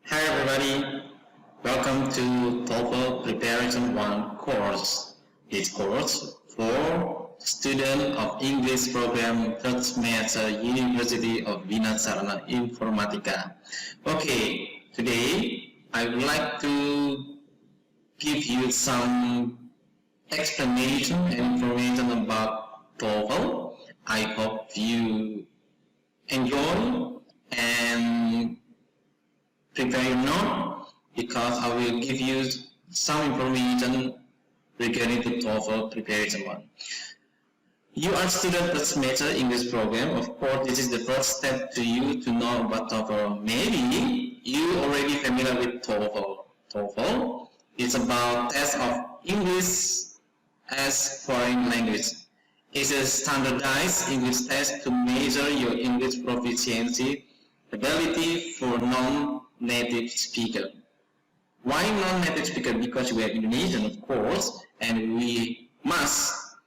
Hi everybody, welcome to TOEFL Preparation 1 course. This course for student of English program 3rd semester University of Bina Sarana Informatika. Okay, today I would like to give you some explanation and information about TOEFL. I hope you enjoy and prepare your note because I will give you some information regarding the TOEFL preparation one. You are student first semester English program. Of course, this is the first step to you to know about TOEFL. Maybe you already familiar with TOEFL. TOEFL is about test of English as foreign language. It's a standardized English test to measure your English proficiency ability for non-native speaker. Why non-native speaker? Because we are Indonesian, of course, and we must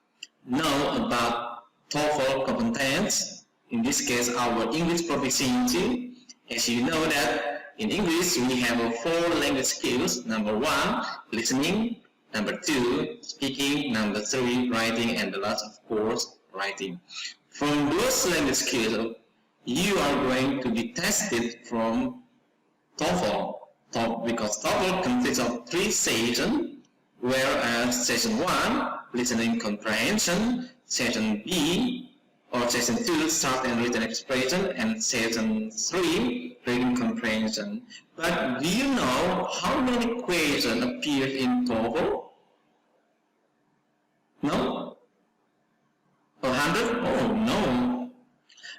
know about TOEFL competence. In this case, our English proficiency. As you know that in English we have 4 language skills. Number 1, listening. Number 2, speaking. Number 3, writing. And the last, of course, writing. From those language skills, you are going to be tested from TOEFL. Because TOEFL consists of 3 sessions, whereas session 1, listening comprehension, session B or session 2, short and written expression, and session 3, reading comprehension. But do you know how many questions appear in TOEFL? No? 100? Oh no.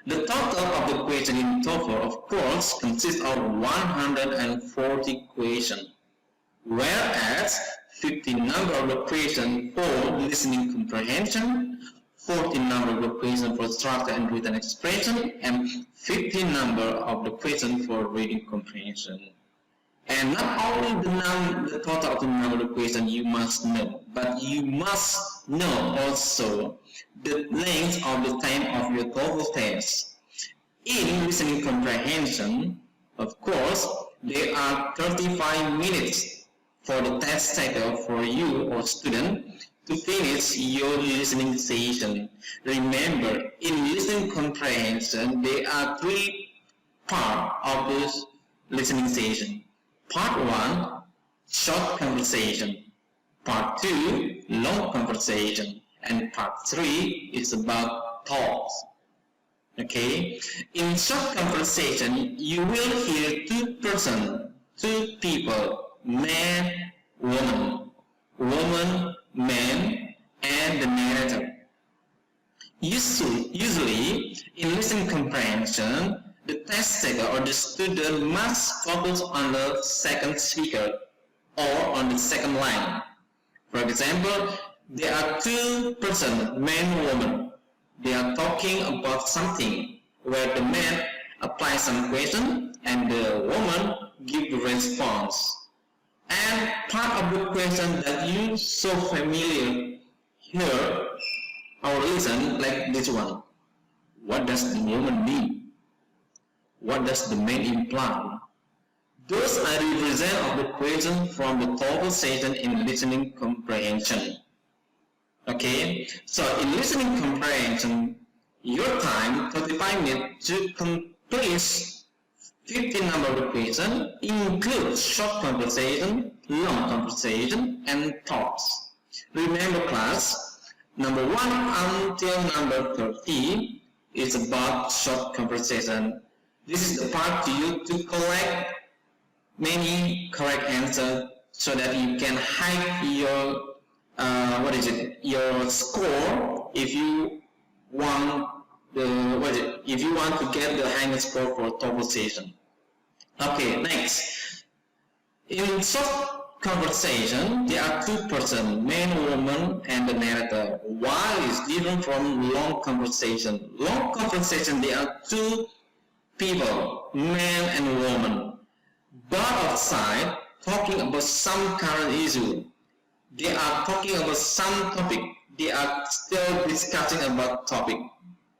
The total of the questions in TOEFL, of course, consists of 140 questions, whereas 50 number of the questions for listening comprehension, 40 number of the questions for structure and written expression, and 50 number of the questions for reading comprehension. And not only the total of the number of questions you must know, but you must know also the length of the time of your TOEFL test. In listening comprehension, of course, there are 35 minutes for the test taker for you or student to finish your listening session. Remember, in listening comprehension, there are 3 parts of this listening session. Part 1, short conversation. Part 2, long conversation. And part 3 is about talks. Okay? In short conversation, you will hear 2 persons, 2 people, man, woman, woman, man, and the narrator. Usually, in listening comprehension, the test taker or the student must focus on the second speaker or on the second line. For example, there are 2 persons, man and woman. They are talking about something where the man applies some question and the woman gives the response. And part of the question that you so familiar hear or listen like this one. What does the woman mean? What does the man imply? Those are the result of the question from the TOEFL session in listening comprehension. Okay, so in listening comprehension, your time 35 minutes to complete 50 number of questions includes short conversation, long conversation, and talks. Remember class, number 1 until number 30 is about short conversation. This is the part to you to collect many correct answers so that you can hike your your score if you want if you want to get the highest score for TOEFL session. Okay, next. In short conversation, there are 2 persons, man, woman, and the narrator. Why is different from long conversation? Long conversation, there are 2 people, man and woman, both outside talking about some current issue. They are talking about some topic. They are still discussing about topic.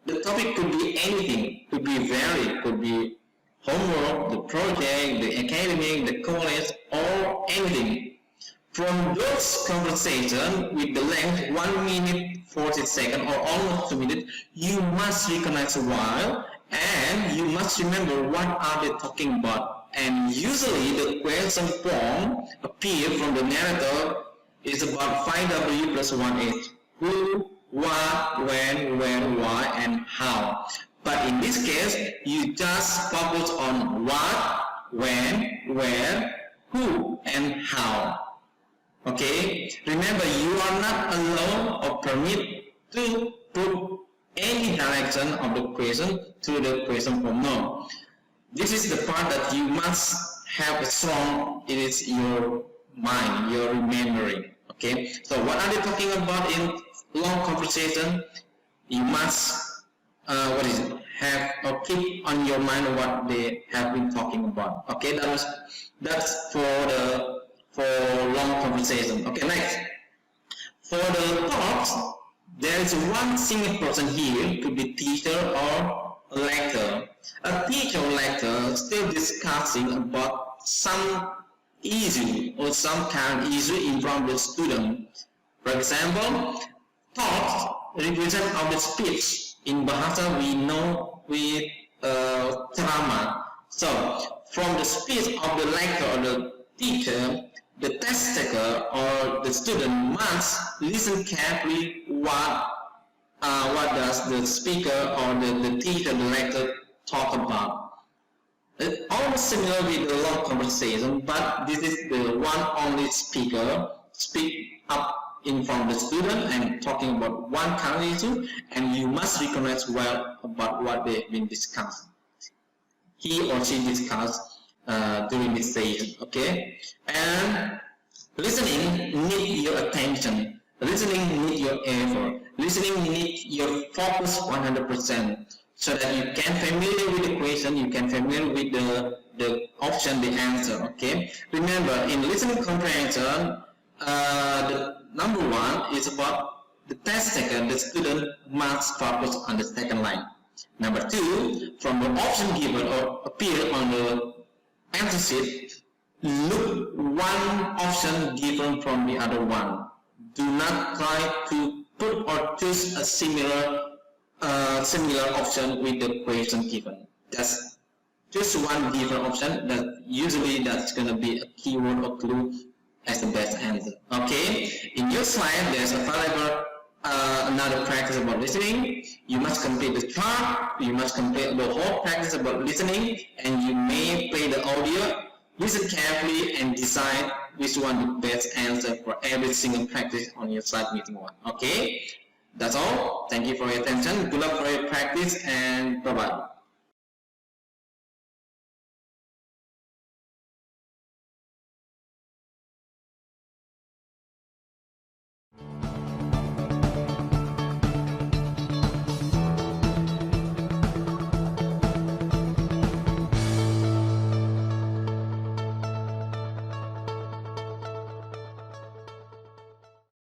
The topic could be anything, could be varied, could be homework, the project, the academic, the college, or anything. From those conversations with the length 1 minute 40 seconds or almost 2 minutes, you must recognize why and you must remember what are they talking about. And usually the question form appear from the narrator is about 5W plus 1H. Who, what, when, where, why, and how. But in this case, you just focus on what, when, where, who, and how. Okay, remember you are not allowed or permit to put any direction of the question to the question form. No, this is the part that you must have a strong. It is your mind, your remembering. Okay, so what are they talking about in long conversation? You must have or keep on your mind what they have been talking about. Okay, that's for long conversation. Okay, next. For the talks, there is one single person here, could be teacher or lecturer. A teacher or lecturer still discussing about some issue or some kind of issue in front of the student. For example, talks represent of the speech. In Bahasa we know with ceramah. So from the speech of the lecturer or the teacher, the test taker or the student must listen carefully what does the speaker or the teacher, the lecturer talk about. It's almost similar with the long conversation, but this is the one only speaker speak up in front of the student and talking about one kind of issue, and you must recognize well about what they've been discussing. He or she discussed during this session, okay? And listening needs your attention. Listening needs your effort. Listening needs your focus 100%, so that you can familiar with the question, you can familiar with the option, the answer, okay? Remember, in listening comprehension, the number one is about the test taker, the student must focus on the second line. Number two, from the option given or appear on the answer sheet, look one option given from the other one. Do not try to put or choose a similar option with the question given. Just choose one different option that usually that's going to be a keyword or clue as the best answer. Okay, in your slide there's available another practice about listening. You must complete the chart, you must complete the whole practice about listening, and you may play the audio, listen carefully, and decide which one the best answer for every single practice on your slide meeting one. Okay, that's all. Thank you for your attention. Good luck for your practice, and bye bye.